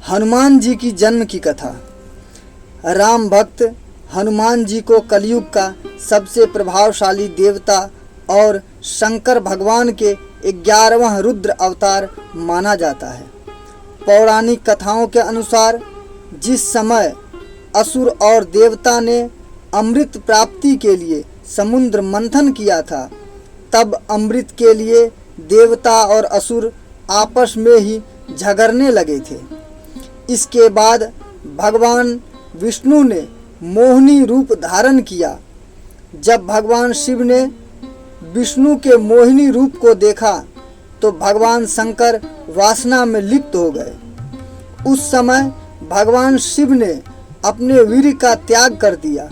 हनुमान जी की जन्म की कथा। राम भक्त हनुमान जी को कलयुग का सबसे प्रभावशाली देवता और शंकर भगवान के 11वां रुद्र अवतार माना जाता है। पौराणिक कथाओं के अनुसार जिस समय असुर और देवता ने अमृत प्राप्ति के लिए समुद्र मंथन किया था, तब अमृत के लिए देवता और असुर आपस में ही झगड़ने लगे थे। इसके बाद भगवान विष्णु ने मोहिनी रूप धारण किया। जब भगवान शिव ने विष्णु के मोहिनी रूप को देखा तो भगवान शंकर वासना में लिप्त हो गए। उस समय भगवान शिव ने अपने वीर का त्याग कर दिया।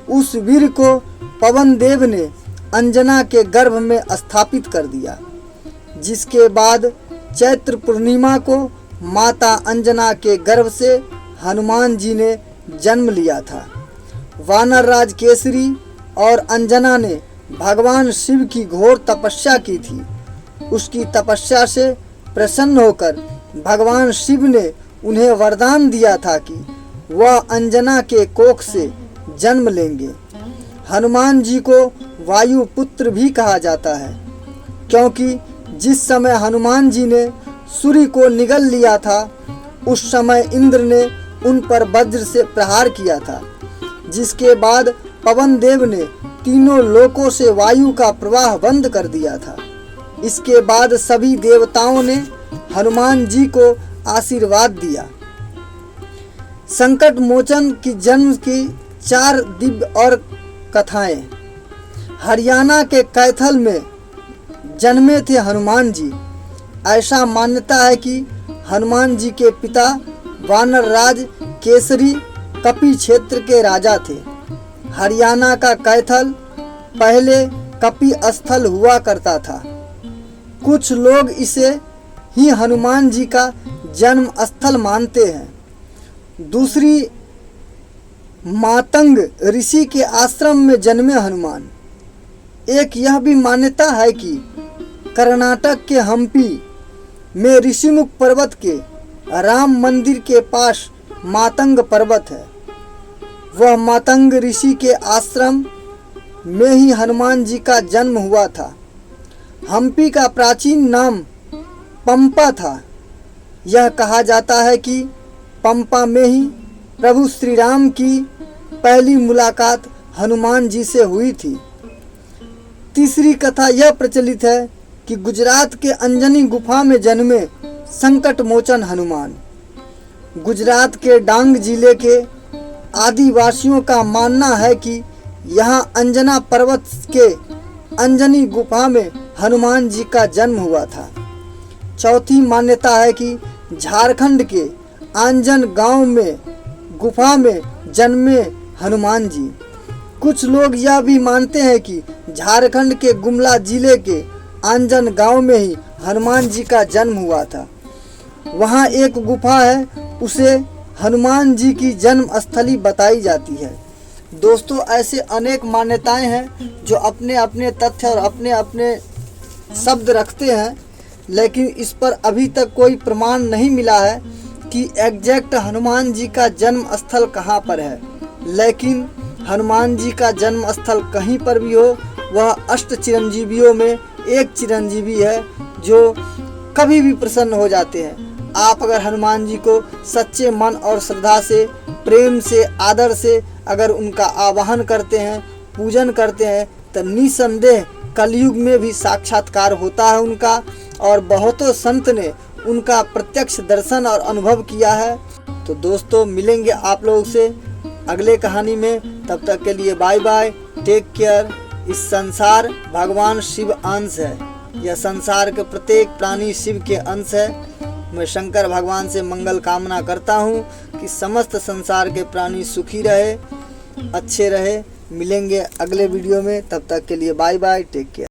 उस वीर को पवन देव ने अंजना के गर्भ में स्थापित कर दिया, जिसके बाद चैत्र पूर्णिमा को माता अंजना के गर्भ से हनुमान जी ने जन्म लिया था। वानर राज केसरी और अंजना ने भगवान शिव की घोर तपस्या की थी। उसकी तपस्या से प्रसन्न होकर भगवान शिव ने उन्हें वरदान दिया था कि वह अंजना के कोख से जन्म लेंगे। हनुमान जी को वायु पुत्र भी कहा जाता है, क्योंकि जिस समय हनुमान जी ने सूर्य को निगल लिया था, उस समय इंद्र ने उन पर वज्र से प्रहार किया था, जिसके बाद पवन देव ने तीनों लोकों से वायु का प्रवाह बंद कर दिया था। इसके बाद सभी देवताओं ने हनुमान जी को आशीर्वाद दिया। संकट मोचन की जन्म की 4 दिव्य और कथाएं। हरियाणा के कैथल में जन्मे थे हनुमान जी। ऐसा मान्यता है कि हनुमान जी के पिता वानर राज केसरी कपि क्षेत्र के राजा थे। हरियाणा का कैथल पहले कपि स्थल हुआ करता था। कुछ लोग इसे ही हनुमान जी का जन्म स्थल मानते हैं। दूसरी, मातंग ऋषि के आश्रम में जन्मे हनुमान। एक यह भी मान्यता है कि कर्नाटक के हम्पी में ऋषिमुख पर्वत के राम मंदिर के पास मातंग पर्वत है। वह मातंग ऋषि के आश्रम में ही हनुमान जी का जन्म हुआ था। हम्पी का प्राचीन नाम पंपा था। यह कहा जाता है कि पंपा में ही प्रभु श्री राम की पहली मुलाकात हनुमान जी से हुई थी। तीसरी कथा यह प्रचलित है कि गुजरात के अंजनी गुफा में जन्मे संकट मोचन हनुमान। गुजरात के डांग जिले के आदिवासियों का मानना है कि यहाँ अंजना पर्वत के अंजनी गुफा में हनुमान जी का जन्म हुआ था। चौथी मान्यता है कि झारखंड के आंजन गांव में गुफा में जन्मे हनुमान जी। कुछ लोग यह भी मानते हैं कि झारखंड के गुमला जिले के आंजन गांव में ही हनुमान जी का जन्म हुआ था। वहाँ एक गुफा है, उसे हनुमान जी की जन्म स्थली बताई जाती है। दोस्तों, ऐसे अनेक मान्यताएं हैं जो अपने अपने तथ्य और अपने अपने शब्द रखते हैं, लेकिन इस पर अभी तक कोई प्रमाण नहीं मिला है कि एग्जैक्ट हनुमान जी का जन्म स्थल कहाँ पर है। लेकिन हनुमान जी का जन्म स्थल कहीं पर भी हो, वह अष्ट चिरंजीवियों में एक चिरंजीवी है जो कभी भी प्रसन्न हो जाते हैं। आप अगर हनुमान जी को सच्चे मन और श्रद्धा से, प्रेम से, आदर से अगर उनका आवाहन करते हैं, पूजन करते हैं, तो निसंदेह कलयुग में भी साक्षात्कार होता है उनका। और बहुतों संत ने उनका प्रत्यक्ष दर्शन और अनुभव किया है। तो दोस्तों, मिलेंगे आप लोगों से अगले कहानी में। तब तक के लिए बाय बाय, टेक केयर। इस संसार भगवान शिव अंश है। यह संसार के प्रत्येक प्राणी शिव के अंश है। मैं शंकर भगवान से मंगल कामना करता हूँ कि समस्त संसार के प्राणी सुखी रहे, अच्छे रहे। मिलेंगे अगले वीडियो में। तब तक के लिए बाय बाय, टेक केयर।